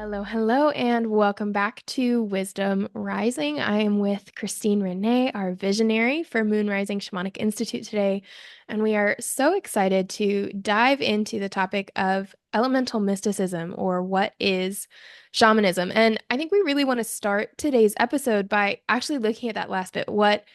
Hello, hello, and welcome back to Wisdom Rising. I am with Christine Renee, our visionary for Moon Rising Shamanic Institute today, and we are so excited to dive into the topic of elemental mysticism, or what is shamanism. And I think we really want to start today's episode by actually looking at that last bit. What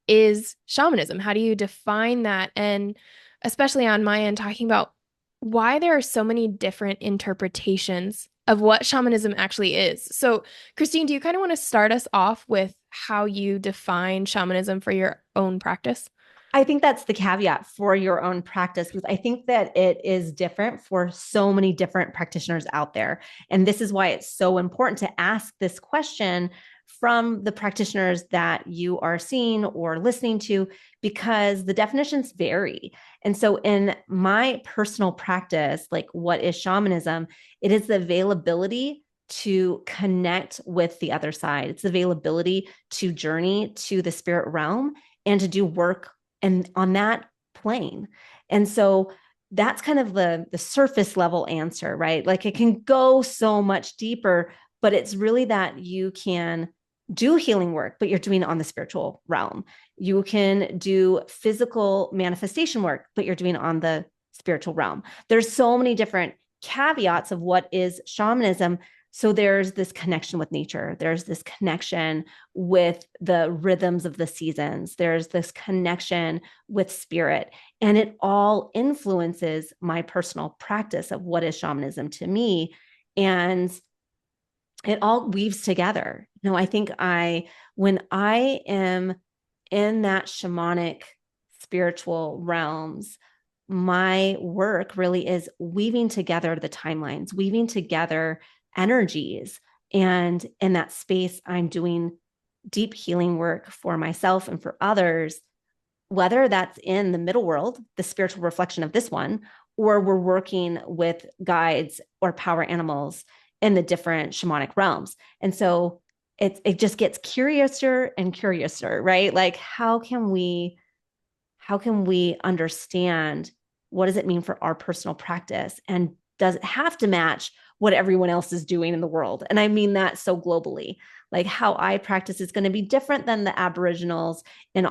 is shamanism? How do you define that? And especially on my end, talking about why there are so many different interpretations of what shamanism actually is. So, Christine, do you kind of want to start us off with how you define shamanism for your own practice? I think that's the caveat for your own practice because I think that it is different for so many different practitioners out there. And this is why it's so important to ask this question from the practitioners that you are seeing or listening to, because the definitions vary. And so, in my personal practice, like what is shamanism? It is the availability to connect with the other side, it's the availability to journey to the spirit realm and to do work and on that plane. And so that's kind of the surface level answer, right? Like it can go so much deeper, but it's really that you can do healing work, but you're doing it on the spiritual realm. You can do physical manifestation work, but you're doing it on the spiritual realm. There's so many different caveats of what is shamanism. So there's this connection with nature. There's this connection with the rhythms of the seasons. There's this connection with spirit. And it all influences my personal practice of what is shamanism to me. And it all weaves together. I think when I am in that shamanic spiritual realms, my work really is weaving together the timelines, weaving together energies. And in that space, I'm doing deep healing work for myself and for others, whether that's in the middle world, the spiritual reflection of this one, or we're working with guides or power animals in the different shamanic realms. And so it just gets curiouser and curiouser, right? Like how can we understand what does it mean for our personal practice, and does it have to match what everyone else is doing in the world? And I mean that so globally. Like how I practice is going to be different than the Aboriginals in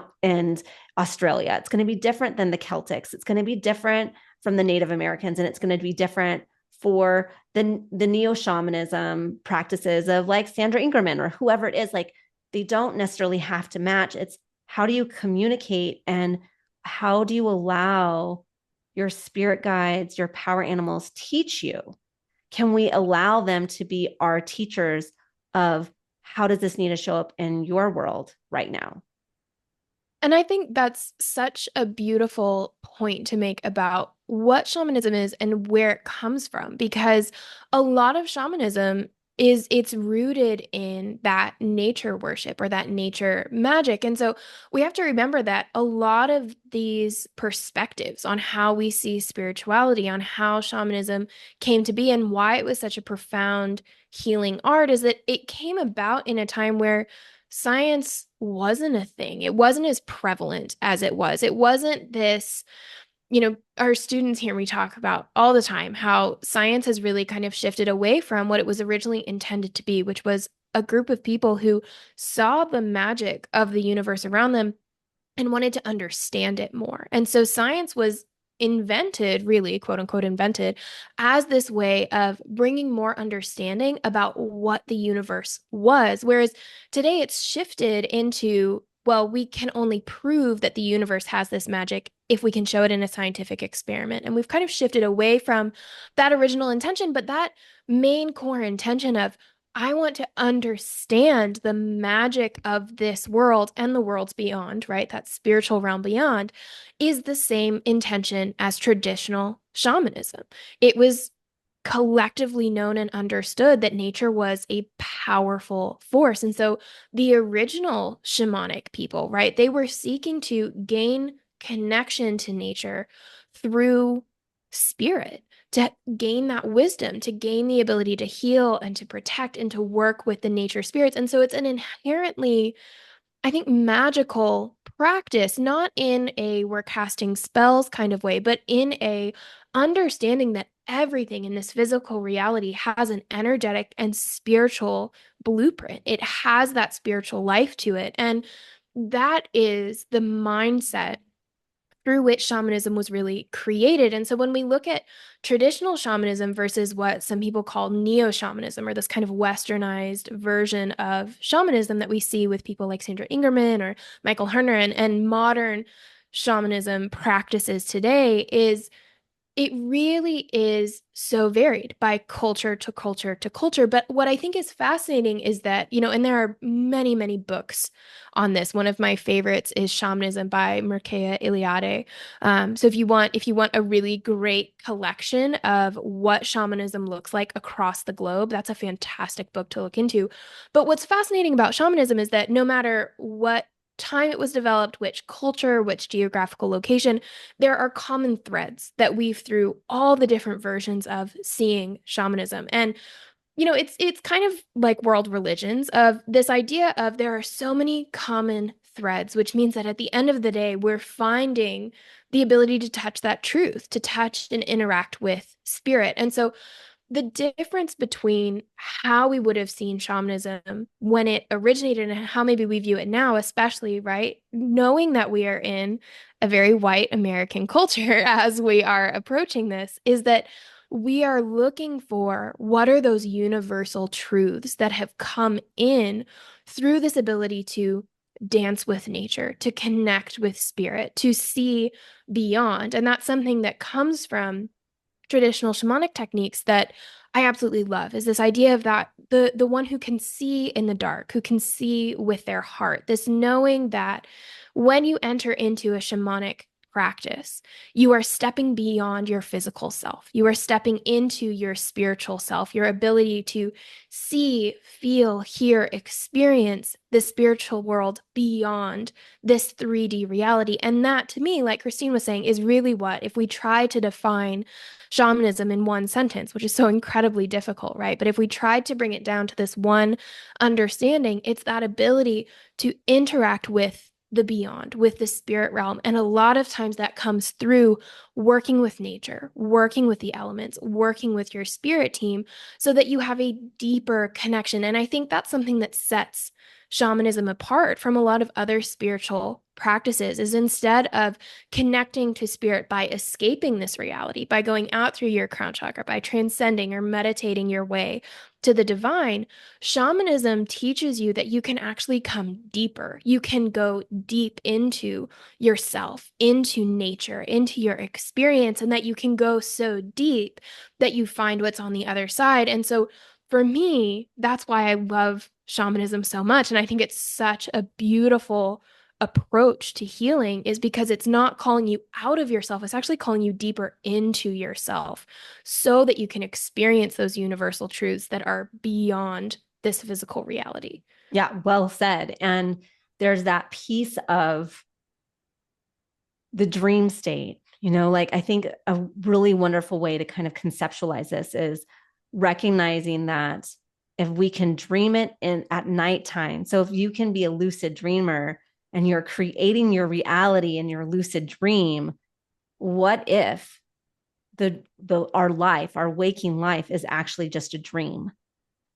Australia. It's going to be different than the Celtics. It's going to be different from the Native Americans, and it's going to be different for the neo shamanism practices of like Sandra Ingerman or whoever it is. Like they don't necessarily have to match. It's how do you communicate, and how do you allow your spirit guides, your power animals teach you? Can we allow them to be our teachers of how does this need to show up in your world right now? And I think that's such a beautiful point to make about what shamanism is and where it comes from, because a lot of shamanism it's rooted in that nature worship or that nature magic. And so we have to remember that a lot of these perspectives on how we see spirituality, on how shamanism came to be and why it was such a profound healing art is that it came about in a time where science wasn't a thing. It wasn't as prevalent as it was. It wasn't this, our students hear me talk about all the time how science has really kind of shifted away from what it was originally intended to be, which was a group of people who saw the magic of the universe around them and wanted to understand it more. And so science was invented, really, quote unquote, invented as this way of bringing more understanding about what the universe was. Whereas today it's shifted into, well, we can only prove that the universe has this magic if we can show it in a scientific experiment. And we've kind of shifted away from that original intention, but that main core intention of I want to understand the magic of this world and the worlds beyond, right? That spiritual realm beyond is the same intention as traditional shamanism. It was collectively known and understood that nature was a powerful force. And so the original shamanic people, right, they were seeking to gain connection to nature through spirit, to gain that wisdom, to gain the ability to heal and to protect and to work with the nature spirits. And so it's an inherently, I think, magical practice, not in a we're casting spells kind of way, but in a understanding that everything in this physical reality has an energetic and spiritual blueprint. It has that spiritual life to it. And that is the mindset through which shamanism was really created. And so when we look at traditional shamanism versus what some people call neo shamanism, or this kind of westernized version of shamanism that we see with people like Sandra Ingerman or Michael Herner, and modern shamanism practices today, is it really is so varied by culture to culture to culture. But what I think is fascinating is that, and there are many, many books on this. One of my favorites is Shamanism by Mircea Eliade. So if you want a really great collection of what shamanism looks like across the globe, that's a fantastic book to look into. But what's fascinating about shamanism is that no matter what time it was developed, which culture, which geographical location, there are common threads that weave through all the different versions of seeing shamanism. And it's kind of like world religions, of this idea of there are so many common threads, which means that at the end of the day, we're finding the ability to touch that truth, to touch and interact with spirit. And so the difference between how we would have seen shamanism when it originated and how maybe we view it now, especially, right? Knowing that we are in a very white American culture as we are approaching this, is that we are looking for what are those universal truths that have come in through this ability to dance with nature, to connect with spirit, to see beyond. And that's something that comes from traditional shamanic techniques that I absolutely love, is this idea of that the one who can see in the dark, who can see with their heart, this knowing that when you enter into a shamanic practice, you are stepping beyond your physical self. You are stepping into your spiritual self, your ability to see, feel, hear, experience the spiritual world beyond this 3D reality. And that, to me, like Christine was saying, is really what, if we try to define shamanism in one sentence, which is so incredibly difficult, right? But if we tried to bring it down to this one understanding, it's that ability to interact with the beyond, with the spirit realm. And a lot of times that comes through working with nature, working with the elements, working with your spirit team so that you have a deeper connection. And I think that's something that sets shamanism apart from a lot of other spiritual practices, is instead of connecting to spirit by escaping this reality, by going out through your crown chakra, by transcending or meditating your way to the divine, shamanism teaches you that you can actually come deeper. You can go deep into yourself, into nature, into your experience, and that you can go so deep that you find what's on the other side. And so for me, that's why I love shamanism so much. And I think it's such a beautiful approach to healing, is because it's not calling you out of yourself, it's actually calling you deeper into yourself so that you can experience those universal truths that are beyond this physical reality. Yeah, well said. And there's that piece of the dream state, like I think a really wonderful way to kind of conceptualize this is recognizing that if we can dream it in at nighttime. So if you can be a lucid dreamer and you're creating your reality in your lucid dream, what if our life, our waking life, is actually just a dream?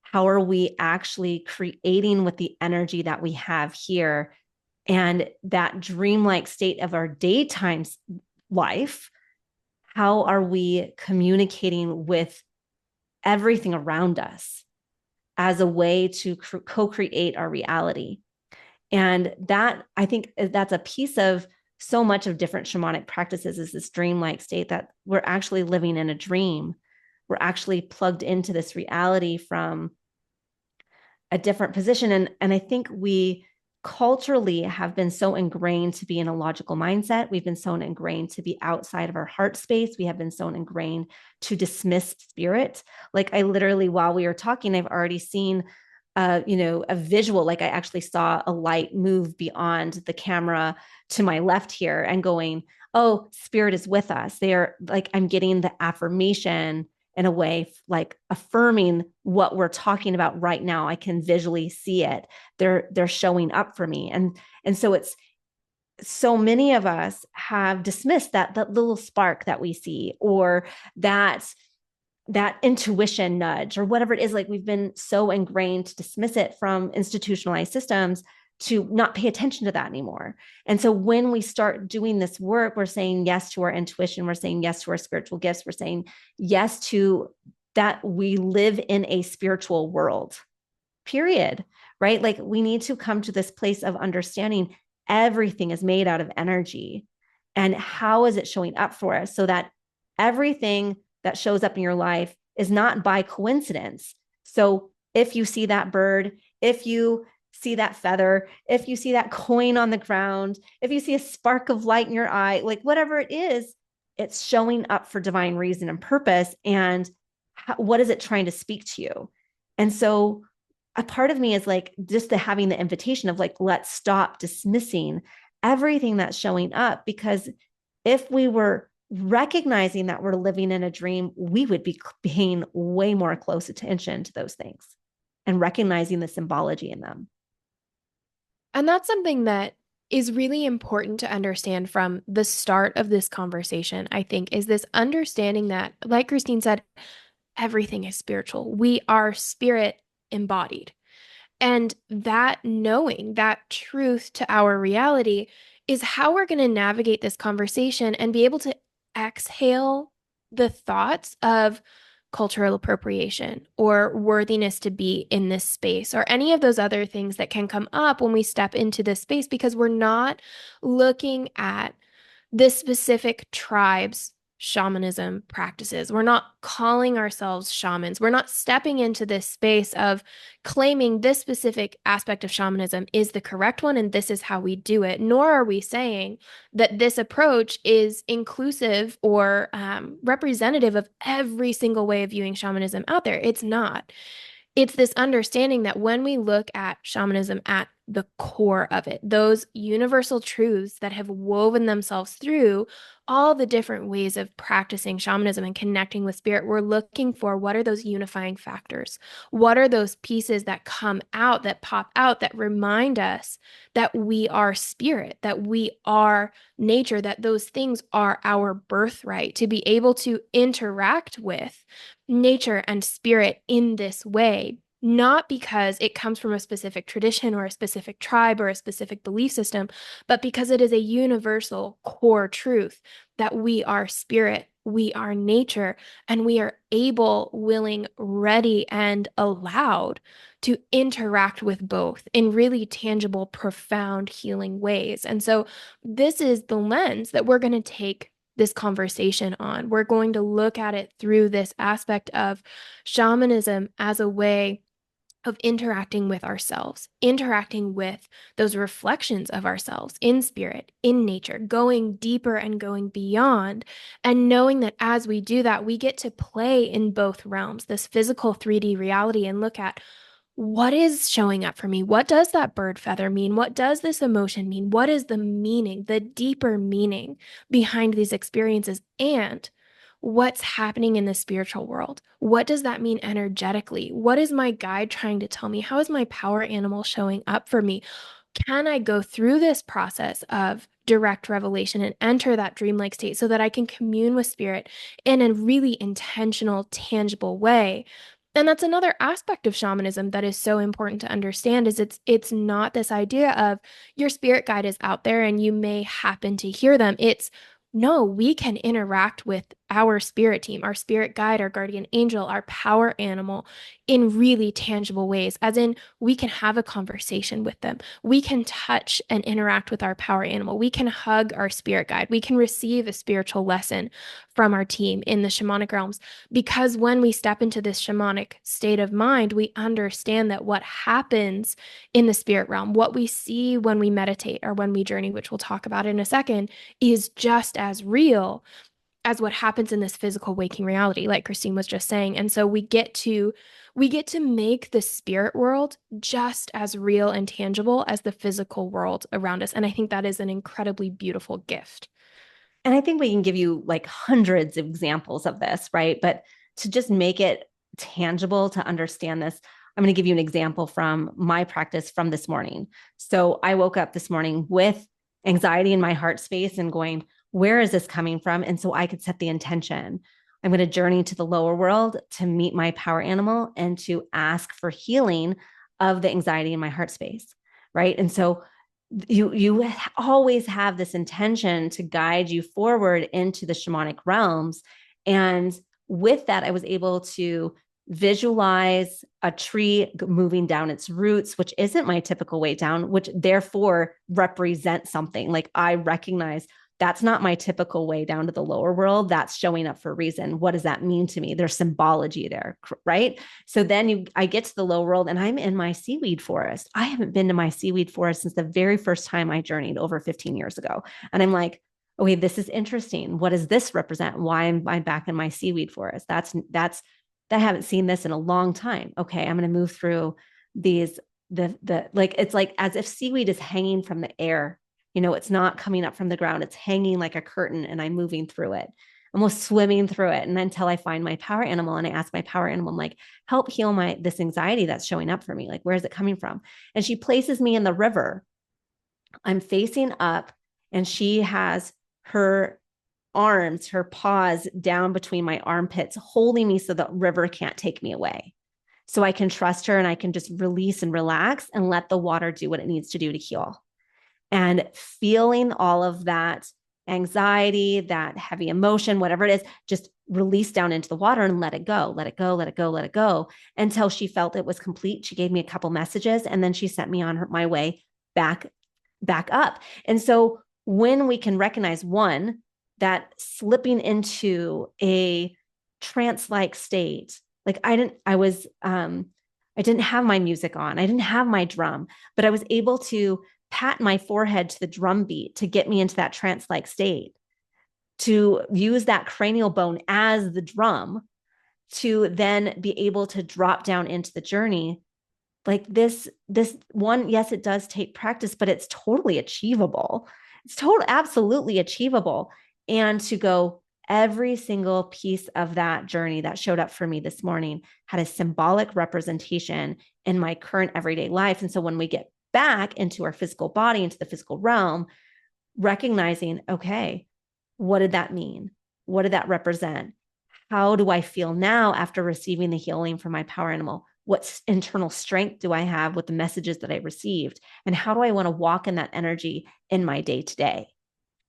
How are we actually creating with the energy that we have here? And that dreamlike state of our daytime life, how are we communicating with everything around us as a way to co-create our reality? And that, I think, that's a piece of so much of different shamanic practices, is this dreamlike state that we're actually living in a dream. We're actually plugged into this reality from a different position. And I think we culturally have been so ingrained to be in a logical mindset. We've been so ingrained to be outside of our heart space. We have been so ingrained to dismiss spirit. Like I literally, while we were talking, I've already seen a visual, like I actually saw a light move beyond the camera to my left here and going, oh, spirit is with us. They're like, I'm getting the affirmation in a way, like affirming what we're talking about right now. I can visually see it. They're showing up for me. And so it's so many of us have dismissed that little spark that we see, or that intuition nudge, or whatever it is. Like, we've been so ingrained to dismiss it from institutionalized systems, to not pay attention to that anymore. And so when we start doing this work, we're saying yes to our intuition, we're saying yes to our spiritual gifts, we're saying yes to that we live in a spiritual world, period. Right? Like, we need to come to this place of understanding everything is made out of energy, and how is it showing up for us, so that everything that shows up in your life is not by coincidence. So if you see that bird, if you see that feather, if you see that coin on the ground, if you see a spark of light in your eye, like whatever it is, it's showing up for divine reason and purpose. And what is it trying to speak to you? And so a part of me is like, just having the invitation of like, let's stop dismissing everything that's showing up, because if we were recognizing that we're living in a dream, we would be paying way more close attention to those things and recognizing the symbology in them. And that's something that is really important to understand from the start of this conversation, I think, is this understanding that, like Christine said, everything is spiritual. We are spirit embodied. And that knowing, that truth to our reality is how we're going to navigate this conversation and be able to exhale the thoughts of cultural appropriation or worthiness to be in this space or any of those other things that can come up when we step into this space, because we're not looking at this specific tribe's shamanism practices. We're not calling ourselves shamans. We're not stepping into this space of claiming this specific aspect of shamanism is the correct one and this is how we do it. Nor are we saying that this approach is inclusive or representative of every single way of viewing shamanism out there. It's not. It's this understanding that when we look at shamanism at the core of it, those universal truths that have woven themselves through all the different ways of practicing shamanism and connecting with spirit, we're looking for what are those unifying factors? What are those pieces that come out, that pop out, that remind us that we are spirit, that we are nature, that those things are our birthright to be able to interact with nature and spirit in this way, not because it comes from a specific tradition or a specific tribe or a specific belief system, but because it is a universal core truth that we are spirit, we are nature, and we are able, willing, ready, and allowed to interact with both in really tangible, profound, healing ways. And so, this is the lens that we're going to take this conversation on. We're going to look at it through this aspect of shamanism as a way of interacting with ourselves, interacting with those reflections of ourselves in spirit, in nature, going deeper and going beyond, and knowing that as we do that, we get to play in both realms, this physical 3D reality, and look at what is showing up for me? What does that bird feather mean? What does this emotion mean? What is the meaning, the deeper meaning behind these experiences? And what's happening in the spiritual world? What does that mean energetically? What is my guide trying to tell me? How is my power animal showing up for me? Can I go through this process of direct revelation and enter that dreamlike state so that I can commune with spirit in a really intentional, tangible way? And that's another aspect of shamanism that is so important to understand is it's not this idea of your spirit guide is out there and you may happen to hear them. It's no, we can interact with our spirit team, our spirit guide, our guardian angel, our power animal in really tangible ways, as in we can have a conversation with them. We can touch and interact with our power animal. We can hug our spirit guide. We can receive a spiritual lesson from our team in the shamanic realms. Because when we step into this shamanic state of mind, we understand that what happens in the spirit realm, what we see when we meditate or when we journey, which we'll talk about in a second, is just as real as what happens in this physical waking reality, like Christine was just saying. And so we get to make the spirit world just as real and tangible as the physical world around us. And I think that is an incredibly beautiful gift. And I think we can give you like hundreds of examples of this, right? But to just make it tangible to understand this, I'm going to give you an example from my practice from this morning. So I woke up this morning with anxiety in my heart space and going, where is this coming from? And so I could set the intention. I'm going to journey to the lower world to meet my power animal and to ask for healing of the anxiety in my heart space. Right. And so you always have this intention to guide you forward into the shamanic realms. And with that, I was able to visualize a tree moving down its roots, which isn't my typical way down, which therefore represents something. Like I recognize that's not my typical way down to the lower world. That's showing up for a reason. What does that mean to me? There's symbology there, right? So then I get to the lower world and I'm in my seaweed forest. I haven't been to my seaweed forest since the very first time I journeyed over 15 years ago. And I'm like, okay, this is interesting. What does this represent? Why am I back in my seaweed forest? I haven't seen this in a long time. Okay, I'm going to move through these the like it's like as if seaweed is hanging from the air. It's not coming up from the ground. It's hanging like a curtain and I'm moving through it, almost swimming through it. And until I find my power animal and I ask my power animal, I'm like, help heal this anxiety that's showing up for me. Like, where is it coming from? And she places me in the river. I'm facing up and she has her arms, her paws down between my armpits, holding me so the river can't take me away. So I can trust her and I can just release and relax and let the water do what it needs to do to heal. And feeling all of that anxiety, that heavy emotion, whatever it is, just release down into the water and let it go, let it go, let it go, let it go until she felt it was complete. She gave me a couple messages and then she sent me on my way back up. And so when we can recognize one, that slipping into a trance-like state, like I didn't have my music on, I didn't have my drum, but I was able to pat my forehead to the drum beat to get me into that trance-like state, to use that cranial bone as the drum, to then be able to drop down into the journey. Like this one, yes, it does take practice, but it's totally achievable. It's totally absolutely achievable. And to go, every single piece of that journey that showed up for me this morning had a symbolic representation in my current everyday life. And so when we get back into our physical body, into the physical realm, recognizing, okay, what did that mean? What did that represent? How do I feel now after receiving the healing from my power animal? What internal strength do I have with the messages that I received? And how do I want to walk in that energy in my day to day?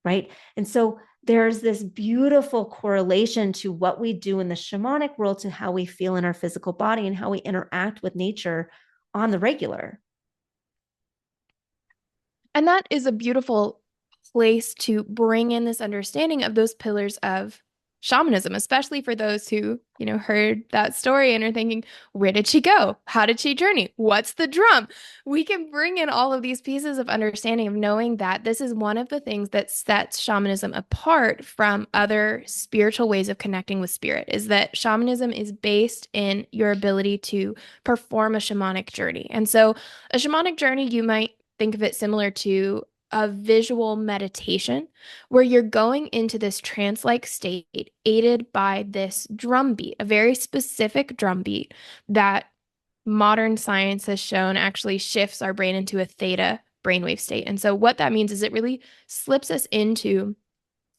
Right. And so there's this beautiful correlation to what we do in the shamanic world to how we feel in our physical body and how we interact with nature on the regular. And that is a beautiful place to bring in this understanding of those pillars of shamanism, especially for those who, heard that story and are thinking, where did she go? How did she journey? What's the drum? We can bring in all of these pieces of understanding of knowing that this is one of the things that sets shamanism apart from other spiritual ways of connecting with spirit, is that shamanism is based in your ability to perform a shamanic journey. And so a shamanic journey, you might think of it similar to a visual meditation where you're going into this trance-like state aided by this drum beat, a very specific drum beat that modern science has shown actually shifts our brain into a theta brainwave state. And so what that means is it really slips us into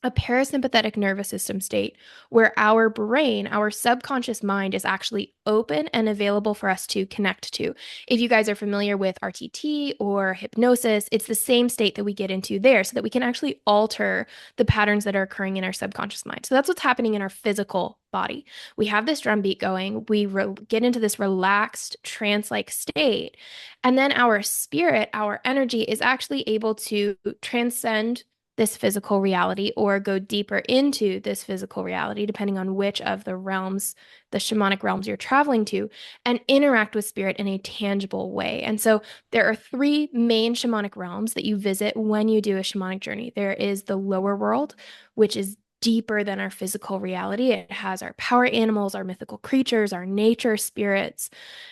a parasympathetic nervous system state where our brain, our subconscious mind is actually open and available for us to connect to. If you guys are familiar with RTT or hypnosis, it's the same state that we get into there so that we can actually alter the patterns that are occurring in our subconscious mind. So that's what's happening in our physical body. We have this drum beat going, we get into this relaxed trance-like state, and then our spirit, our energy is actually able to transcend this physical reality or go deeper into this physical reality, depending on which of the realms, the shamanic realms you're traveling to, and interact with spirit in a tangible way. And so there are three main shamanic realms that you visit when you do a shamanic journey. There is the lower world, which is deeper than our physical reality. It has our power animals, our mythical creatures, our nature spirits.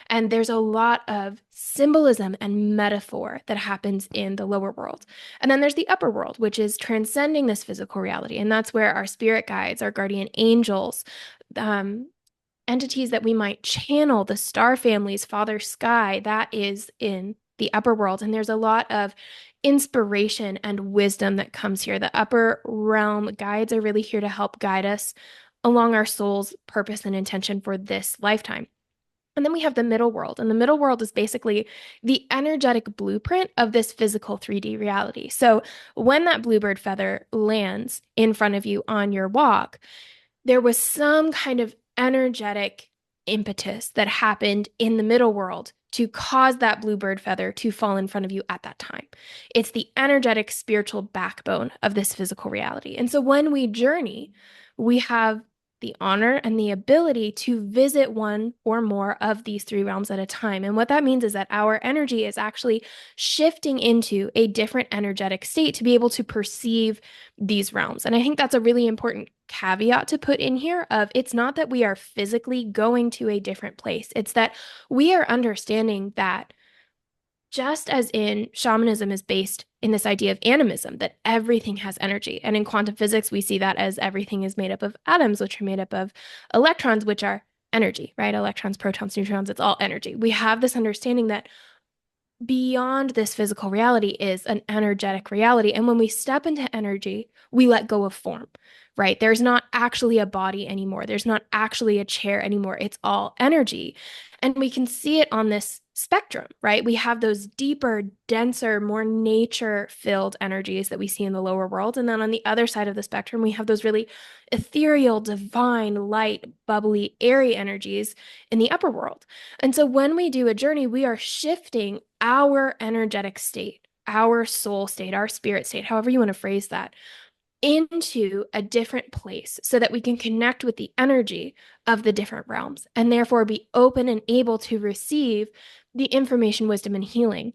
And there's a lot of symbolism and metaphor that happens in the lower world. And then there's the upper world, which is transcending this physical reality. And that's where our spirit guides, our guardian angels, entities that we might channel, the star families, Father Sky, that is in the upper world. And there's a lot of inspiration and wisdom that comes here. The upper realm guides are really here to help guide us along our soul's purpose and intention for this lifetime. And then we have the middle world. And the middle world is basically the energetic blueprint of this physical 3D reality. So when that bluebird feather lands in front of you on your walk, there was some kind of energetic impetus that happened in the middle world to cause that bluebird feather to fall in front of you at that time. It's the energetic spiritual backbone of this physical reality. And so when we journey, we have the honor and the ability to visit one or more of these three realms at a time. And what that means is that our energy is actually shifting into a different energetic state to be able to perceive these realms. And I think that's a really important caveat to put in here of it's not that we are physically going to a different place. It's that we are understanding that just as in shamanism is based in this idea of animism, that everything has energy. And in quantum physics, we see that as everything is made up of atoms, which are made up of electrons, which are energy, right? Electrons, protons, neutrons, it's all energy. We have this understanding that beyond this physical reality is an energetic reality. And when we step into energy, we let go of form, right? There's not actually a body anymore. There's not actually a chair anymore. It's all energy. And we can see it on this spectrum, right? We have those deeper, denser, more nature filled energies that we see in the lower world. And then on the other side of the spectrum, we have those really ethereal, divine, light, bubbly, airy energies in the upper world. And so when we do a journey, we are shifting our energetic state, our soul state, our spirit state, however you want to phrase that, into a different place so that we can connect with the energy of the different realms and therefore be open and able to receive the information, wisdom, and healing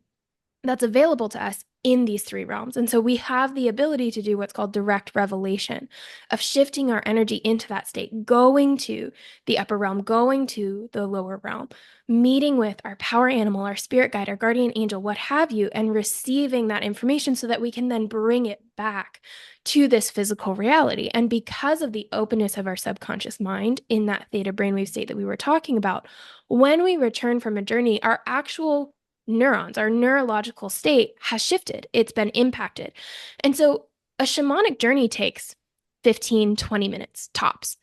that's available to us in these three realms. And so we have the ability to do what's called direct revelation of shifting our energy into that state, going to the upper realm, going to the lower realm, meeting with our power animal, our spirit guide, our guardian angel, what have you, and receiving that information so that we can then bring it back to this physical reality. And because of the openness of our subconscious mind in that theta brainwave state that we were talking about, when we return from a journey, our actual neurons, our neurological state has shifted. It's been impacted. And so a shamanic journey takes 15, 20 minutes tops.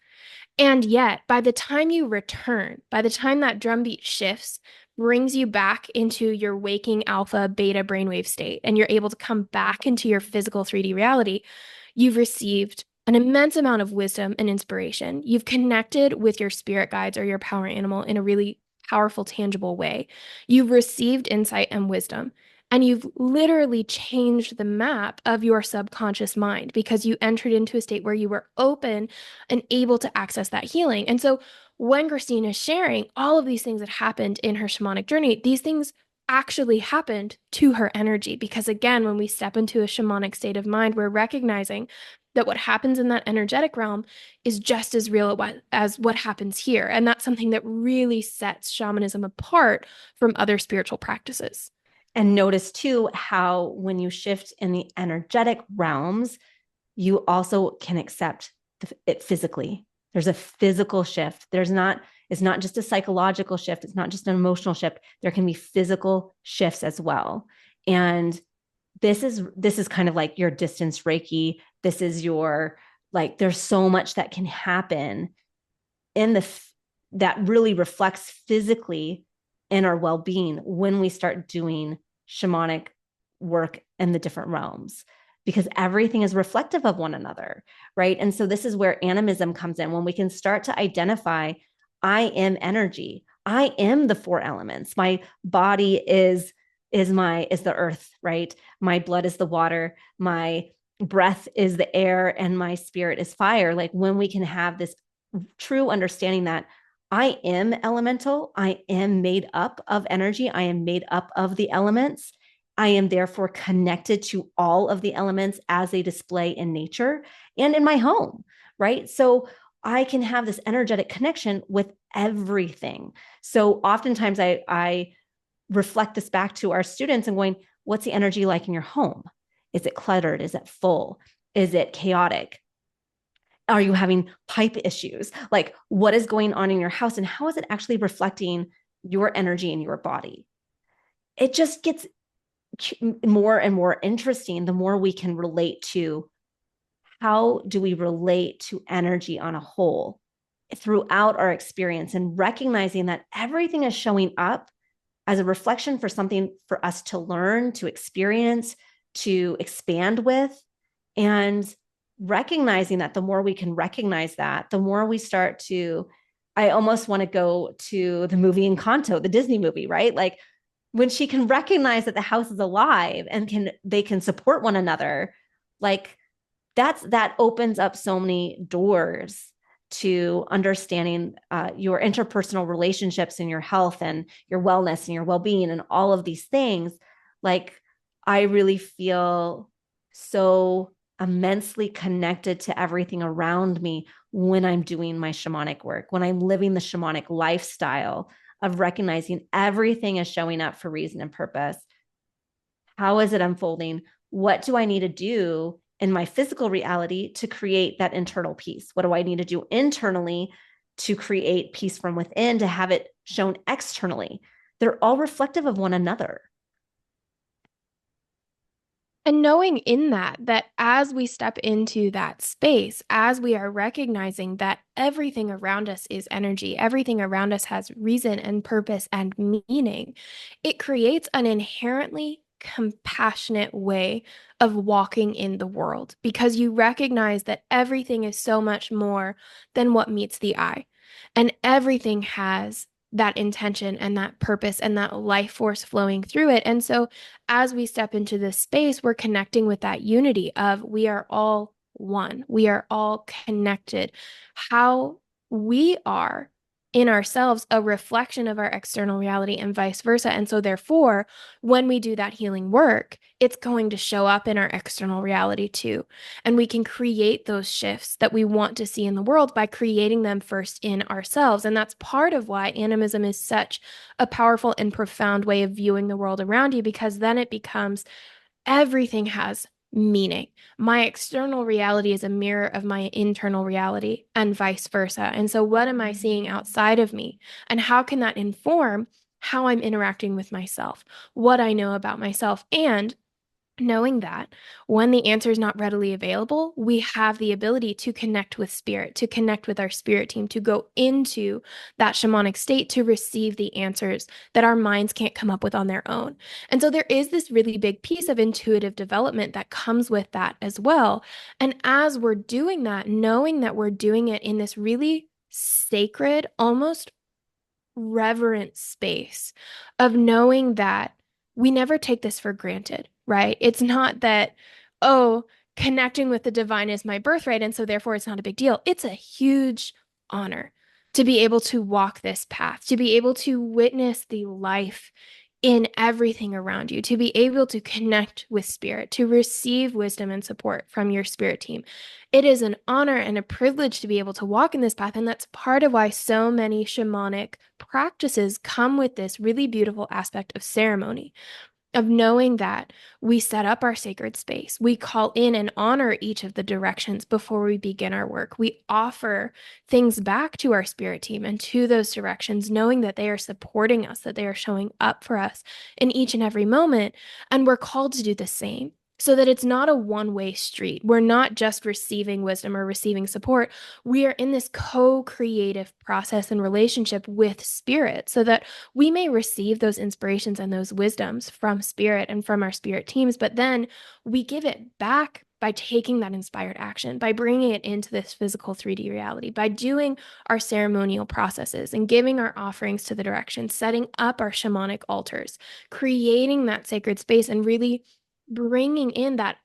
And yet, by the time you return, by the time that drumbeat shifts, brings you back into your waking alpha beta brainwave state, and you're able to come back into your physical 3D reality, you've received an immense amount of wisdom and inspiration. You've connected with your spirit guides or your power animal in a really powerful, tangible way. You've received insight and wisdom, and you've literally changed the map of your subconscious mind because you entered into a state where you were open and able to access that healing. And so when Christine is sharing all of these things that happened in her shamanic journey, these things actually happened to her energy. Because again, when we step into a shamanic state of mind, we're recognizing that what happens in that energetic realm is just as real as what happens here. And that's something that really sets shamanism apart from other spiritual practices. And notice too how when you shift in the energetic realms, you also can accept it physically. There's a physical shift. It's not just a psychological shift. It's not just an emotional shift. There can be physical shifts as well. And this is kind of like your distance Reiki. This is your, like, there's so much that can happen that really reflects physically in our well-being when we start doing shamanic work in the different realms, because everything is reflective of one another, right? And so this is where animism comes in, when we can start to identify, I am energy. I am the four elements. My body is the earth, right? My blood is the water. My breath is the air, and my spirit is fire. Like, when we can have this true understanding that I am elemental, I am made up of energy, I am made up of the elements, I am therefore connected to all of the elements as they display in nature and in my home, right? So I can have this energetic connection with everything. So oftentimes I reflect this back to our students and going, what's the energy like in your home? Is it cluttered? Is it full? Is it chaotic? Are you having pipe issues? Like, what is going on in your house, and how is it actually reflecting your energy in your body? it just gets more and more interesting the more we can relate to how do we relate to energy on a whole throughout our experience, and recognizing that everything is showing up as a reflection for something for us to learn, to experience, to expand with. And recognizing that the more we can recognize that, the more we start to, I almost want to go to the movie Encanto, the Disney movie, right? Like when she can recognize that the house is alive and they can support one another, like that opens up so many doors to understanding your interpersonal relationships and your health and your wellness and your well-being and all of these things. Like I really feel so immensely connected to everything around me when I'm doing my shamanic work, when I'm living the shamanic lifestyle of recognizing everything is showing up for reason and purpose. How is it unfolding? What do I need to do in my physical reality to create that internal peace? What do I need to do internally to create peace from within, to have it shown externally? They're all reflective of one another. And knowing in that, that as we step into that space, as we are recognizing that everything around us is energy, everything around us has reason and purpose and meaning, it creates an inherently compassionate way of walking in the world because you recognize that everything is so much more than what meets the eye. And everything has that intention and that purpose and that life force flowing through it. And so as we step into this space, we're connecting with that unity of we are all one, we are all connected. How we are in ourselves a reflection of our external reality and vice versa. And so, therefore, when we do that healing work, it's going to show up in our external reality too. And we can create those shifts that we want to see in the world by creating them first in ourselves. And that's part of why animism is such a powerful and profound way of viewing the world around you, because then it becomes everything has meaning. My external reality is a mirror of my internal reality and vice versa. And so, what am I seeing outside of me? And how can that inform how I'm interacting with myself, what I know about myself? And knowing that when the answer is not readily available, we have the ability to connect with spirit, to connect with our spirit team, to go into that shamanic state to receive the answers that our minds can't come up with on their own. And so there is this really big piece of intuitive development that comes with that as well. And as we're doing that, knowing that we're doing it in this really sacred, almost reverent space of knowing that we never take this for granted, right? It's not that, oh, connecting with the divine is my birthright, and so therefore it's not a big deal. It's a huge honor to be able to walk this path, to be able to witness the life in everything around you, to be able to connect with spirit, to receive wisdom and support from your spirit team. It is an honor and a privilege to be able to walk in this path. And that's part of why so many shamanic practices come with this really beautiful aspect of ceremony, of knowing that we set up our sacred space. We call in and honor each of the directions before we begin our work. We offer things back to our spirit team and to those directions, knowing that they are supporting us, that they are showing up for us in each and every moment. And we're called to do the same, so that it's not a one-way street. We're not just receiving wisdom or receiving support. We are in this co-creative process and relationship with spirit, so that we may receive those inspirations and those wisdoms from spirit and from our spirit teams, but then we give it back by taking that inspired action, by bringing it into this physical 3D reality, by doing our ceremonial processes and giving our offerings to the direction, setting up our shamanic altars, creating that sacred space, and really bringing in that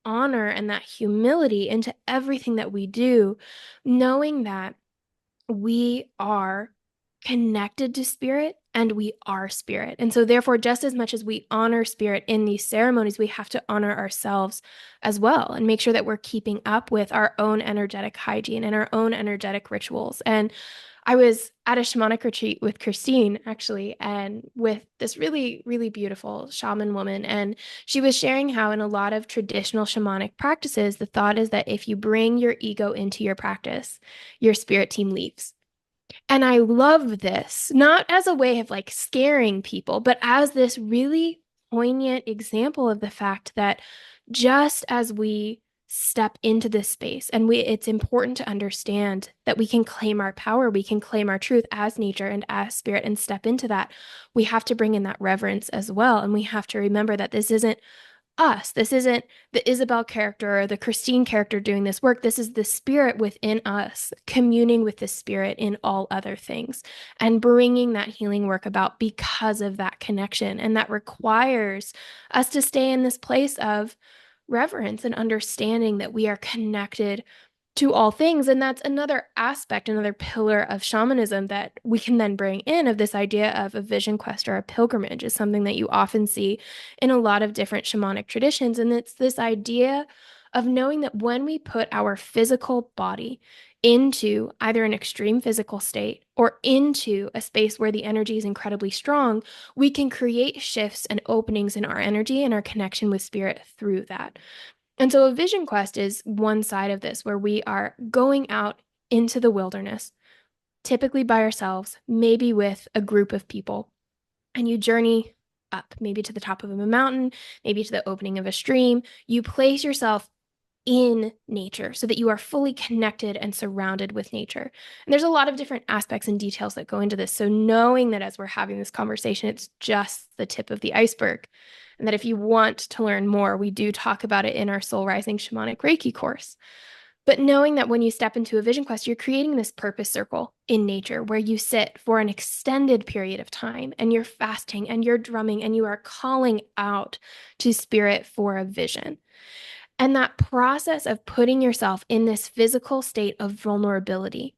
honor and that humility into everything that we do, knowing that we are connected to spirit and we are spirit. And so, therefore, just as much as we honor spirit in these ceremonies, we have to honor ourselves as well and make sure that we're keeping up with our own energetic hygiene and our own energetic rituals. And I was at a shamanic retreat with Christine, actually, and with this really, really beautiful shaman woman. And she was sharing how, in a lot of traditional shamanic practices, the thought is that if you bring your ego into your practice, your spirit team leaves. And I love this, not as a way of like scaring people, but as this really poignant example of the fact that just as we step into this space and it's important to understand that we can claim our power, we can claim our truth as nature and as spirit and step into that. We have to bring in that reverence as well. And we have to remember that this isn't us. This isn't the Isabel character or the Christine character doing this work. This is the spirit within us communing with the spirit in all other things and bringing that healing work about because of that connection. And that requires us to stay in this place of reverence and understanding that we are connected to all things. And that's another aspect, another pillar of shamanism that we can then bring in of this idea of a vision quest or a pilgrimage is something that you often see in a lot of different shamanic traditions. And it's this idea of knowing that when we put our physical body into either an extreme physical state or into a space where the energy is incredibly strong, we can create shifts and openings in our energy and our connection with spirit through that. And so a vision quest is one side of this where we are going out into the wilderness, typically by ourselves, maybe with a group of people, and you journey up, maybe to the top of a mountain, maybe to the opening of a stream. You place yourself in nature so that you are fully connected and surrounded with nature. And there's a lot of different aspects and details that go into this. So knowing that as we're having this conversation, it's just the tip of the iceberg. And that if you want to learn more, we do talk about it in our Soul Rising Shamanic Reiki course. But knowing that when you step into a vision quest, you're creating this purpose circle in nature where you sit for an extended period of time and you're fasting and you're drumming and you are calling out to spirit for a vision. And that process of putting yourself in this physical state of vulnerability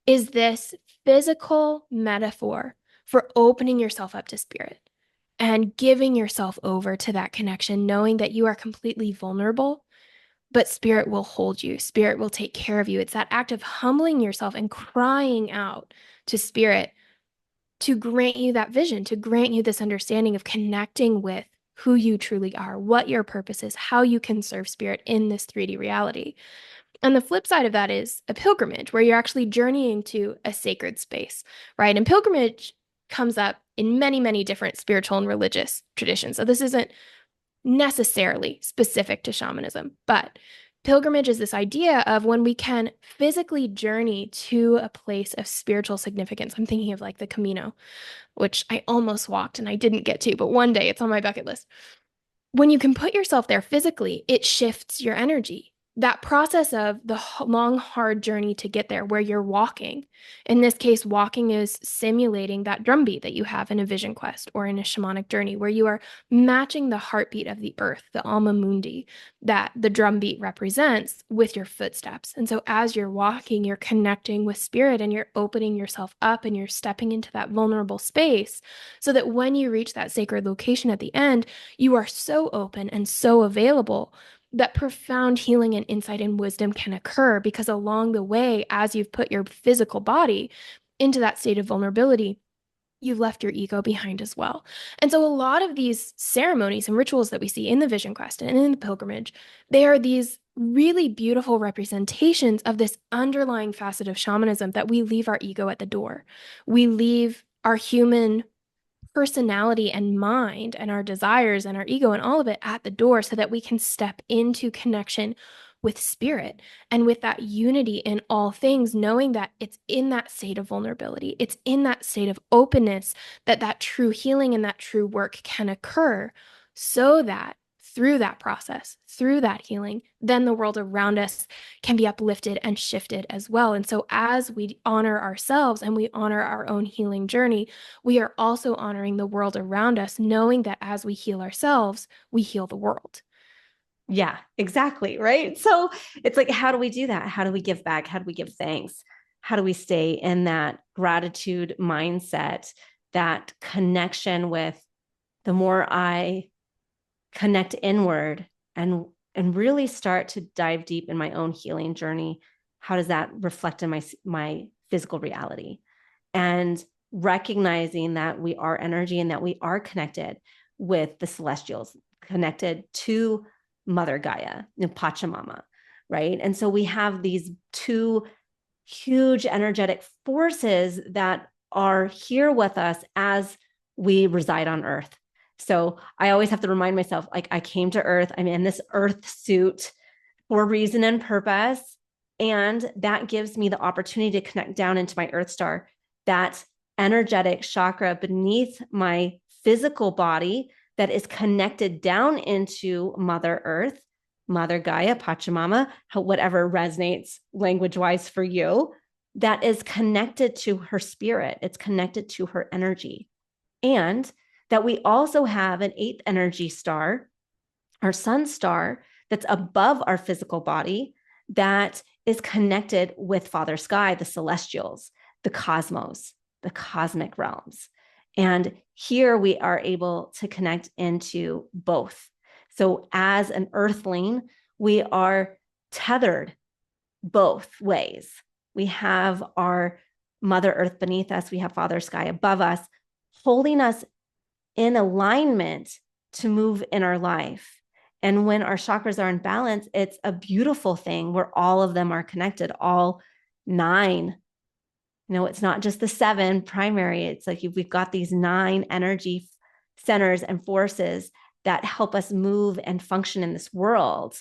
is this physical metaphor for opening yourself up to spirit and giving yourself over to that connection, knowing that you are completely vulnerable, but spirit will hold you. Spirit will take care of you. It's that act of humbling yourself and crying out to spirit to grant you that vision, to grant you this understanding of connecting with who you truly are, what your purpose is, how you can serve spirit in this 3D reality. And the flip side of that is a pilgrimage where you're actually journeying to a sacred space, right? And pilgrimage comes up in many, many different spiritual and religious traditions. So this isn't necessarily specific to shamanism, but pilgrimage is this idea of when we can physically journey to a place of spiritual significance. I'm thinking of like the Camino, which I almost walked and I didn't get to, but one day it's on my bucket list. When you can put yourself there physically, it shifts your energy. That process of the long, hard journey to get there where you're walking. In this case, walking is simulating that drumbeat that you have in a vision quest or in a shamanic journey, where you are matching the heartbeat of the earth, the alma mundi that the drumbeat represents with your footsteps. And so as you're walking, you're connecting with spirit and you're opening yourself up and you're stepping into that vulnerable space so that when you reach that sacred location at the end, you are so open and so available that profound healing and insight and wisdom can occur because along the way, as you've put your physical body into that state of vulnerability, you've left your ego behind as well. And so a lot of these ceremonies and rituals that we see in the vision quest and in the pilgrimage, they are these really beautiful representations of this underlying facet of shamanism that we leave our ego at the door. We leave our human personality and mind and our desires and our ego and all of it at the door so that we can step into connection with spirit and with that unity in all things, knowing that it's in that state of vulnerability, it's in that state of openness that that true healing and that true work can occur so that through that process, through that healing, then the world around us can be uplifted and shifted as well. And so as we honor ourselves and we honor our own healing journey, we are also honoring the world around us, knowing that as we heal ourselves, we heal the world. Yeah, exactly. Right. So it's like, how do we do that? How do we give back? How do we give thanks? How do we stay in that gratitude mindset, that connection with the more I connect inward and really start to dive deep in my own healing journey, how does that reflect in my physical reality? And recognizing that we are energy and that we are connected with the celestials, connected to Mother Gaia, Pachamama, right? And so we have these two huge energetic forces that are here with us as we reside on earth. So I always have to remind myself, like, I came to earth, I'm in this earth suit for reason and purpose. And that gives me the opportunity to connect down into my earth star, that energetic chakra beneath my physical body that is connected down into Mother Earth, Mother Gaia, Pachamama, whatever resonates language wise for you, that is connected to her spirit. It's connected to her energy. And that we also have an eighth energy star, our sun star, that's above our physical body, that is connected with Father Sky, the celestials, the cosmos, the cosmic realms. And here we are able to connect into both. So as an earthling, we are tethered both ways. We have our Mother Earth beneath us, we have Father Sky above us, holding us in alignment to move in our life. And when our chakras are in balance, it's a beautiful thing where all of them are connected, all nine. It's not just the seven primary. It's like we've got these nine energy centers and forces that help us move and function in this world.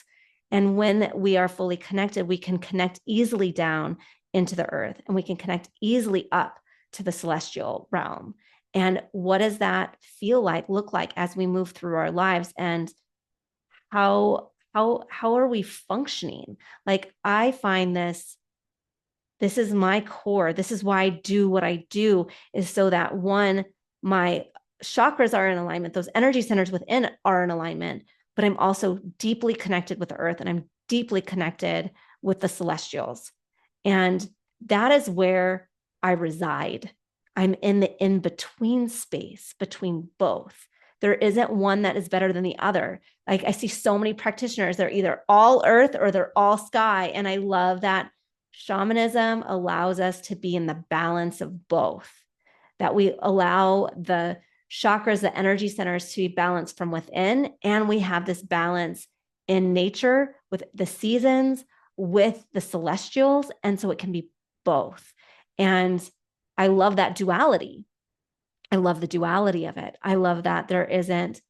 And when we are fully connected, we can connect easily down into the earth, and we can connect easily up to the celestial realm. And what does that feel like, look like as we move through our lives? And how are we functioning? Like, I find this is my core. This is why I do what I do, is so that, one, my chakras are in alignment, those energy centers within are in alignment, but I'm also deeply connected with the earth, and I'm deeply connected with the celestials. And that is where I reside. I'm in the in-between space between both. There isn't one that is better than the other. Like, I see so many practitioners, they're either all earth or they're all sky. And I love that shamanism allows us to be in the balance of both, that we allow the chakras, the energy centers, to be balanced from within. And we have this balance in nature with the seasons, with the celestials. And so it can be both. And I love that duality. I love the duality of it. I love that there isn't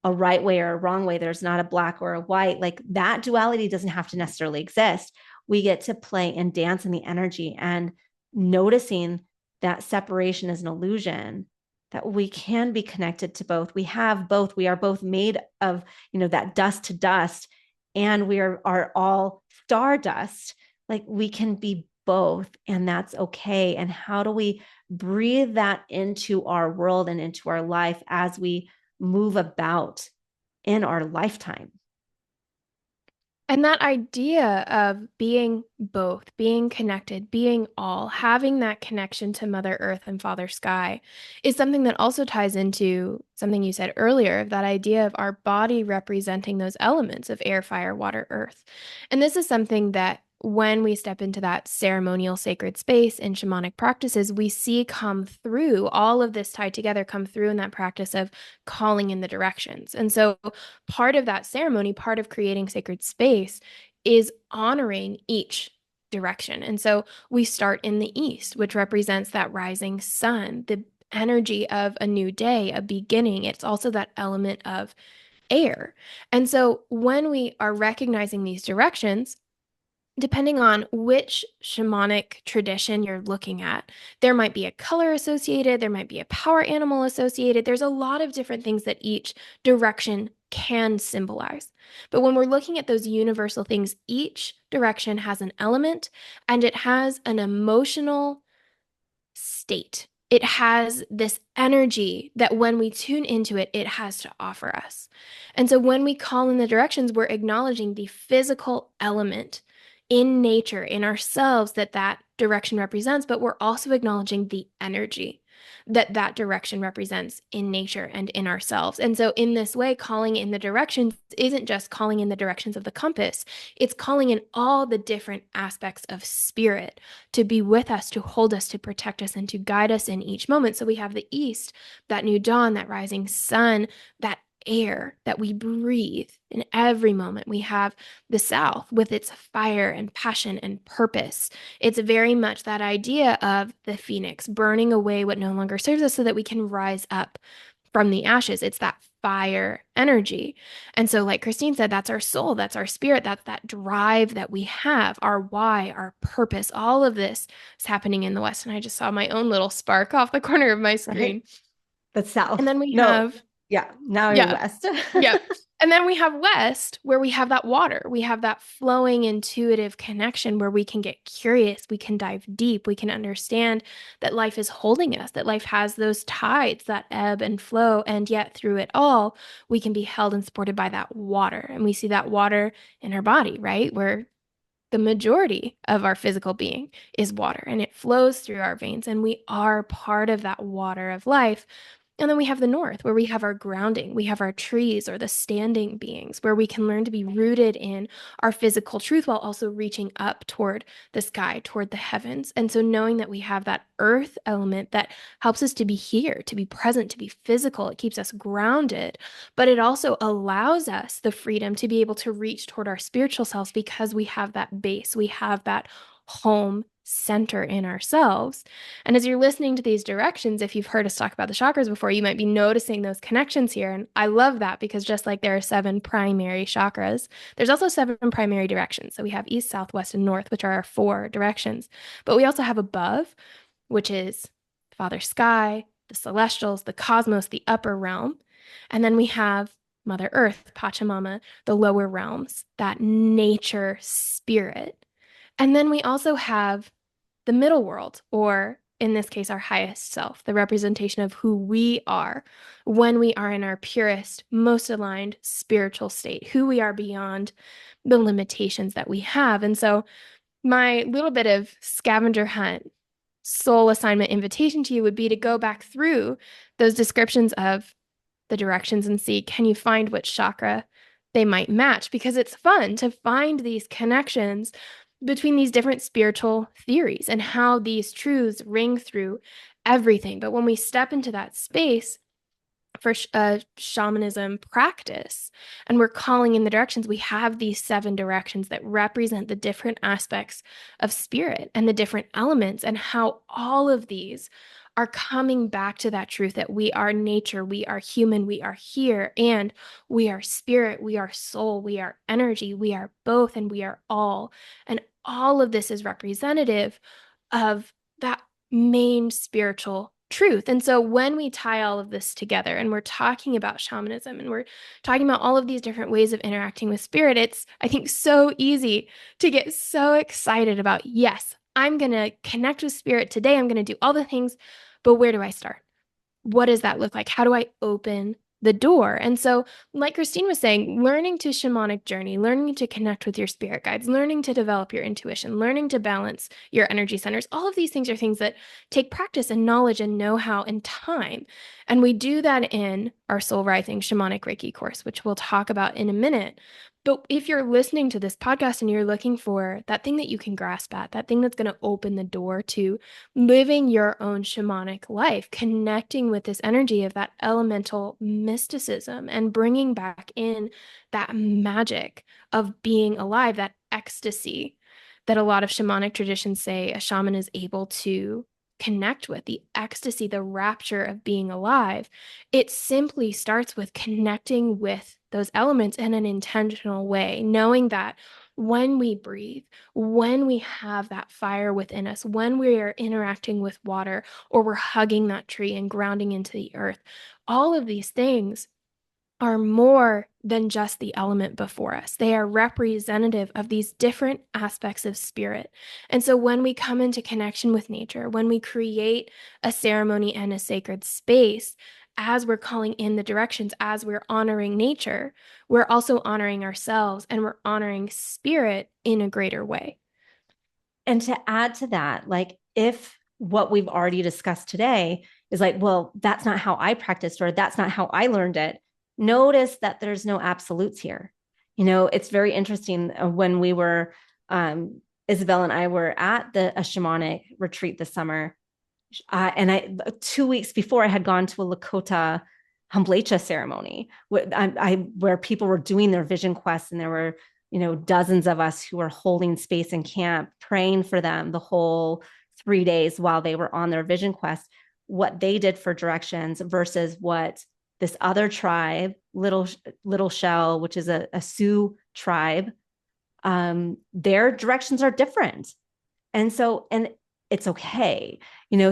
a right way or a wrong way. There's not a black or a white. Like, that duality doesn't have to necessarily exist. We get to play and dance in the energy, and noticing that separation is an illusion, that we can be connected to both. We have both. We are both made of, that dust to dust, and we are all stardust. Like, we can be both, and that's okay. And how do we breathe that into our world and into our life as we move about in our lifetime? And that idea of being both, being connected, being all, having that connection to Mother Earth and Father Sky is something that also ties into something you said earlier, of that idea of our body representing those elements of air, fire, water, earth. And this is something that when we step into that ceremonial sacred space in shamanic practices, we see come through, all of this tied together, come through in that practice of calling in the directions. And so part of that ceremony, part of creating sacred space, is honoring each direction. And so we start in the east, which represents that rising sun, the energy of a new day, a beginning. It's also that element of air. And so when we are recognizing these directions, depending on which shamanic tradition you're looking at, there might be a color associated, there might be a power animal associated. There's a lot of different things that each direction can symbolize. But when we're looking at those universal things, each direction has an element and it has an emotional state. It has this energy that when we tune into it, it has to offer us. And so when we call in the directions, we're acknowledging the physical element in nature, in ourselves, that that direction represents, but we're also acknowledging the energy that that direction represents in nature and in ourselves. And so in this way, calling in the directions isn't just calling in the directions of the compass, it's calling in all the different aspects of spirit to be with us, to hold us, to protect us, and to guide us in each moment. So we have the east, that new dawn, that rising sun, that air that we breathe in every moment. We have the South with its fire and passion and purpose. It's very much that idea of the phoenix burning away what no longer serves us so that we can rise up from the ashes. It's that fire energy. And so, like Christine said, that's our soul, that's our spirit, that's that drive that we have, our why, our purpose. All of this is happening in the West. And I just saw my own little spark off the corner of my Right. screen. That's And south. then we No. have, Yeah. Now you're yeah, west. yeah. And then we have West, where we have that water. We have that flowing, intuitive connection where we can get curious, we can dive deep, we can understand that life is holding us, that life has those tides that ebb and flow. And yet, through it all, we can be held and supported by that water. And we see that water in our body, right? Where the majority of our physical being is water and it flows through our veins, and we are part of that water of life. And then we have the north, where we have our grounding. We have our trees or the standing beings, where we can learn to be rooted in our physical truth while also reaching up toward the sky, toward the heavens. And so knowing that we have that earth element that helps us to be here, to be present, to be physical, it keeps us grounded, but it also allows us the freedom to be able to reach toward our spiritual selves because we have that base, we have that home center in ourselves. And as you're listening to these directions, if you've heard us talk about the chakras before, you might be noticing those connections here. And I love that because just like there are seven primary chakras, there's also seven primary directions. So we have east, south, west, and north, which are our four directions. But we also have above, which is Father Sky, the celestials, the cosmos, the upper realm. And then we have Mother Earth, Pachamama, the lower realms, that nature spirit. And then we also have the middle world, or in this case, our highest self, the representation of who we are when we are in our purest, most aligned spiritual state, who we are beyond the limitations that we have. And so, my little bit of scavenger hunt soul assignment invitation to you would be to go back through those descriptions of the directions and see, can you find which chakra they might match? Because it's fun to find these connections between these different spiritual theories and how these truths ring through everything. But when we step into that space for shamanism practice and we're calling in the directions, we have these seven directions that represent the different aspects of spirit and the different elements, and how all of these are coming back to that truth that we are nature, we are human, we are here, and we are spirit, we are soul, we are energy, we are both, and we are all. And all of this is representative of that main spiritual truth. And so when we tie all of this together and we're talking about shamanism and we're talking about all of these different ways of interacting with spirit, it's, I think, so easy to get so excited about, yes, I'm going to connect with spirit today. I'm going to do all the things, but where do I start? What does that look like? How do I open the door? And so, like Christine was saying, learning to shamanic journey, learning to connect with your spirit guides, learning to develop your intuition, learning to balance your energy centers, all of these things are things that take practice and knowledge and know-how and time. And we do that in our Soul Rising Shamanic Reiki course, which we'll talk about in a minute. But if you're listening to this podcast and you're looking for that thing that you can grasp at, that thing that's going to open the door to living your own shamanic life, connecting with this energy of that elemental mysticism and bringing back in that magic of being alive, that ecstasy that a lot of shamanic traditions say a shaman is able to connect with, the ecstasy, the rapture of being alive. It simply starts with connecting with those elements in an intentional way, knowing that when we breathe, when we have that fire within us, when we are interacting with water or we're hugging that tree and grounding into the earth, all of these things are more than just the element before us. They are representative of these different aspects of spirit. And so when we come into connection with nature, when we create a ceremony and a sacred space, as we're calling in the directions, as we're honoring nature, we're also honoring ourselves and we're honoring spirit in a greater way. And to add to that, like if what we've already discussed today is like, well, that's not how I practiced, or that's not how I learned it, notice that there's no absolutes here. You know, it's very interesting when we were, Isabel and I were at a shamanic retreat this summer. And 2 weeks before, I had gone to a Lakota Humblecha ceremony, where people were doing their vision quests, and there were, dozens of us who were holding space in camp, praying for them the whole 3 days while they were on their vision quest, what they did for directions versus what this other tribe, Little Shell, which is a Sioux tribe, their directions are different. And it's okay,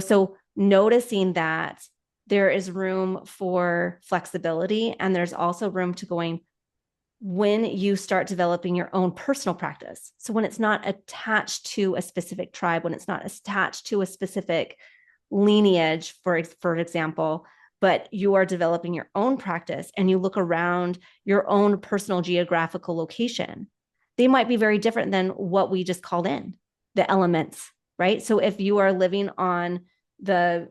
so noticing that there is room for flexibility, and there's also room to going when you start developing your own personal practice. So when it's not attached to a specific tribe, when it's not attached to a specific lineage, for example, but you are developing your own practice and you look around your own personal geographical location, they might be very different than what we just called in, the elements, right? So if you are living on the,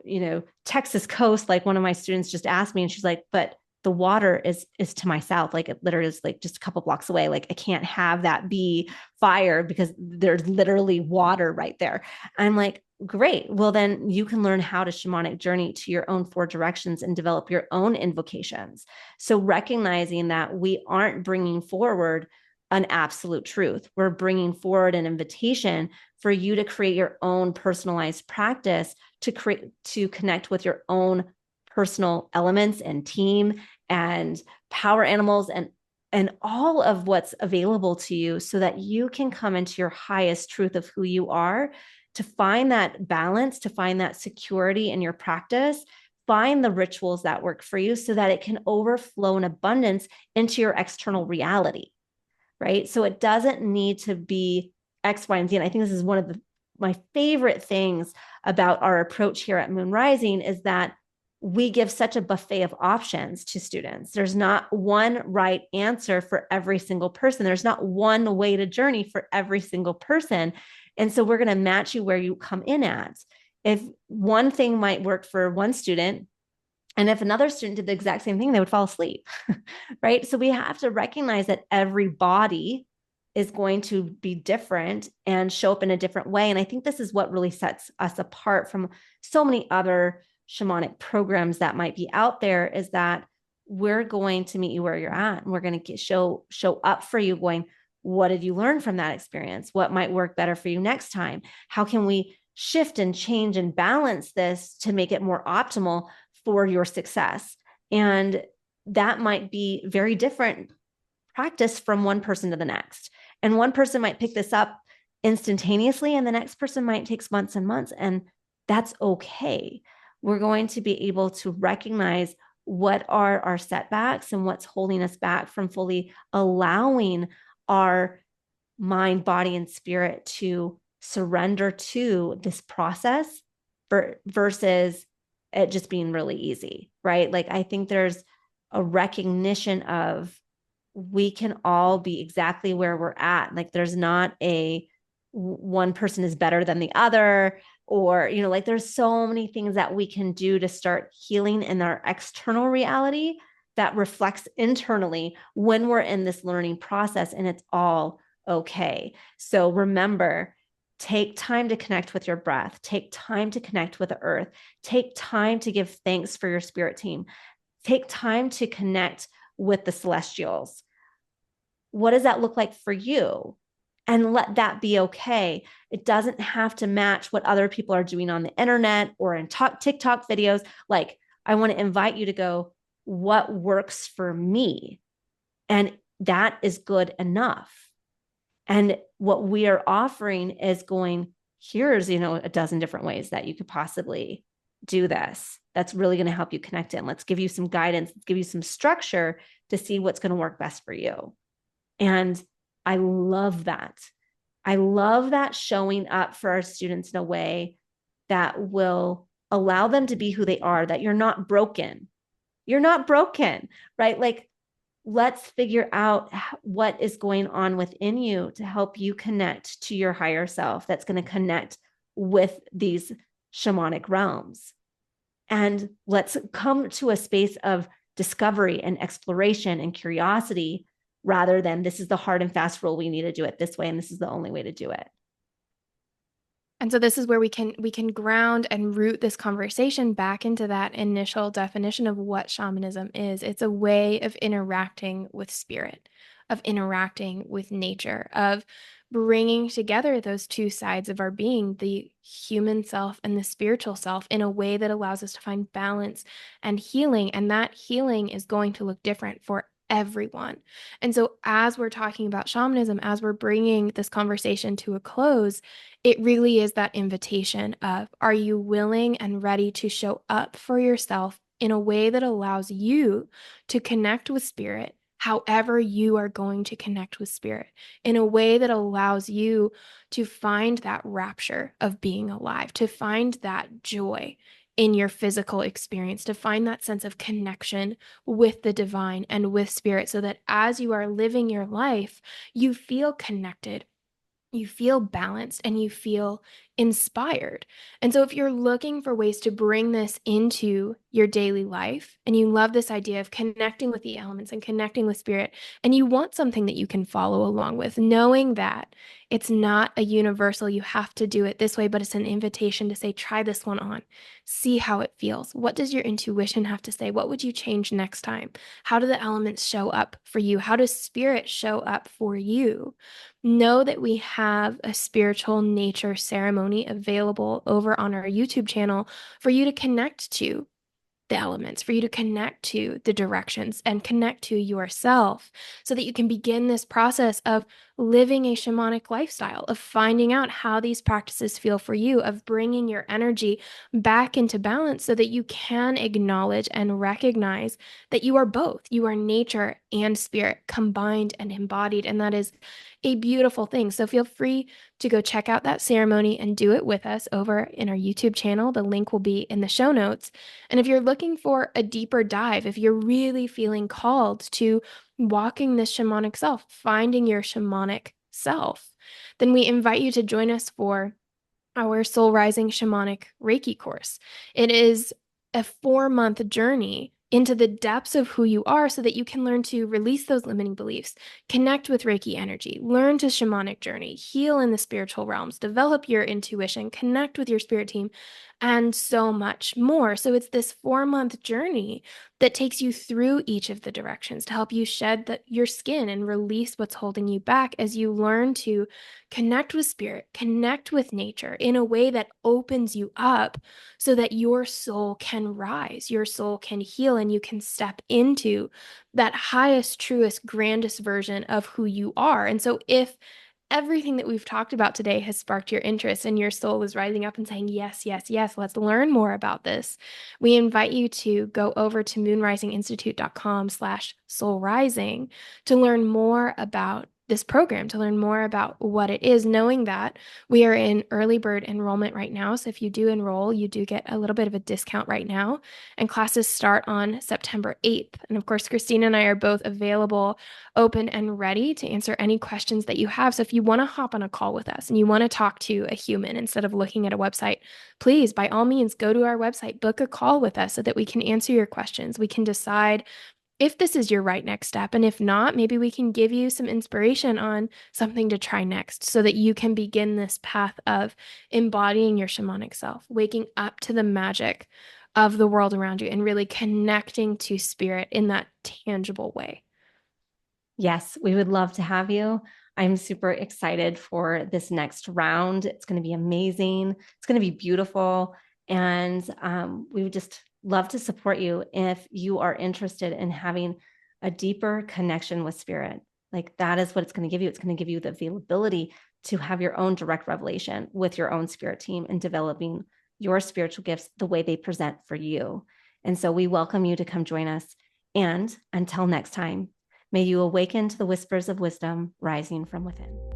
Texas coast, like one of my students just asked me, and she's like, but the water is to my south. Like it literally is like just a couple blocks away. Like I can't have that be fire because there's literally water right there. I'm like, great. Well, then you can learn how to shamanic journey to your own 4 directions and develop your own invocations. So recognizing that we aren't bringing forward an absolute truth. We're bringing forward an invitation for you to create your own personalized practice to connect with your own personal elements and team and power animals and all of what's available to you, so that you can come into your highest truth of who you are, to find that balance, to find that security in your practice, find the rituals that work for you so that it can overflow in abundance into your external reality, right? So it doesn't need to be X, Y, and Z. And I think this is one of my favorite things about our approach here at Moon Rising is that we give such a buffet of options to students. There's not one right answer for every single person. There's not one way to journey for every single person. And so we're going to match you where you come in at. If one thing might work for one student, and if another student did the exact same thing, they would fall asleep, right? So we have to recognize that every body is going to be different and show up in a different way. And I think this is what really sets us apart from so many other shamanic programs that might be out there, is that we're going to meet you where you're at, and we're going to show up for you going, what did you learn from that experience? What might work better for you next time? How can we shift and change and balance this to make it more optimal for your success? And that might be very different practice from one person to the next. And one person might pick this up instantaneously, and the next person might take months and months, and that's okay. We're going to be able to recognize what are our setbacks and what's holding us back from fully allowing our mind, body, and spirit to surrender to this process versus it just being really easy, right? Like I think there's a recognition of we can all be exactly where we're at. Like there's not a one person is better than the other, or, like there's so many things that we can do to start healing in our external reality that reflects internally when we're in this learning process, and it's all okay. So remember, take time to connect with your breath, take time to connect with the earth, take time to give thanks for your spirit team, take time to connect with the celestials. What does that look like for you? And let that be okay. It doesn't have to match what other people are doing on the internet or in TikTok videos. Like, I want to invite you to go, what works for me? And that is good enough. And what we are offering is going, here's, a dozen different ways that you could possibly do this. That's really going to help you connect in. Let's give you some guidance, let's give you some structure to see what's going to work best for you. And I love that. I love that showing up for our students in a way that will allow them to be who they are, that you're not broken. You're not broken, right? Like, let's figure out what is going on within you to help you connect to your higher self that's going to connect with these shamanic realms. And let's come to a space of discovery and exploration and curiosity, rather than this is the hard and fast rule. We need to do it this way, and this is the only way to do it. And so this is where we can ground and root this conversation back into that initial definition of what shamanism is. It's a way of interacting with spirit, of interacting with nature, of bringing together those two sides of our being, the human self and the spiritual self, in a way that allows us to find balance and healing. And that healing is going to look different for everyone. And so, as we're talking about shamanism, as we're bringing this conversation to a close, it really is that invitation of, are you willing and ready to show up for yourself in a way that allows you to connect with spirit, however you are going to connect with spirit, in a way that allows you to find that rapture of being alive, to find that joy in your physical experience, to find that sense of connection with the divine and with spirit, so that as you are living your life, you feel connected, you feel balanced, and you feel inspired. And so, if you're looking for ways to bring this into your daily life, and you love this idea of connecting with the elements and connecting with spirit, and you want something that you can follow along with, knowing that it's not a universal, you have to do it this way, but it's an invitation to say, try this one on, see how it feels. What does your intuition have to say? What would you change next time? How do the elements show up for you? How does spirit show up for you? Know that we have a spiritual nature ceremony available over on our YouTube channel for you to connect to the elements, for you to connect to the directions and connect to yourself, so that you can begin this process of living a shamanic lifestyle, of finding out how these practices feel for you, of bringing your energy back into balance so that you can acknowledge and recognize that you are both. You are nature and spirit combined and embodied. And that is a beautiful thing. So feel free to go check out that ceremony and do it with us over in our YouTube channel. The link will be in the show notes. And if you're looking for a deeper dive, if you're really feeling called to walking this shamanic self, finding your shamanic self, then we invite you to join us for our Soul Rising Shamanic Reiki course. It is a 4-month journey into the depths of who you are, so that you can learn to release those limiting beliefs, connect with Reiki energy, learn to shamanic journey, heal in the spiritual realms, develop your intuition, connect with your spirit team, and so much more. So it's this 4-month journey that takes you through each of the directions to help you shed your skin and release what's holding you back, as you learn to connect with spirit, connect with nature in a way that opens you up, so that your soul can rise, your soul can heal, and you can step into that highest, truest, grandest version of who you are. And so, if everything that we've talked about today has sparked your interest and your soul is rising up and saying, yes, yes, yes, let's learn more about this, we invite you to go over to moonrisinginstitute.com/soul rising to learn more about this program, to learn more about what it is, knowing that we are in early bird enrollment right now. So if you do enroll, you do get a little bit of a discount right now, and classes start on September 8th. And of course, Christine and I are both available, open and ready to answer any questions that you have. So if you want to hop on a call with us and you want to talk to a human instead of looking at a website, please, by all means, go to our website, book a call with us so that we can answer your questions. We can decide if this is your right next step. And if not, maybe we can give you some inspiration on something to try next, so that you can begin this path of embodying your shamanic self, waking up to the magic of the world around you, and really connecting to spirit in that tangible way. Yes, we would love to have you. I'm super excited for this next round. It's going to be amazing. It's going to be beautiful. And we would just love to support you if you are interested in having a deeper connection with spirit. Like, that is what it's going to give you. It's going to give you the availability to have your own direct revelation with your own spirit team and developing your spiritual gifts the way they present for you. And so we welcome you to come join us. And until next time, may you awaken to the whispers of wisdom rising from within.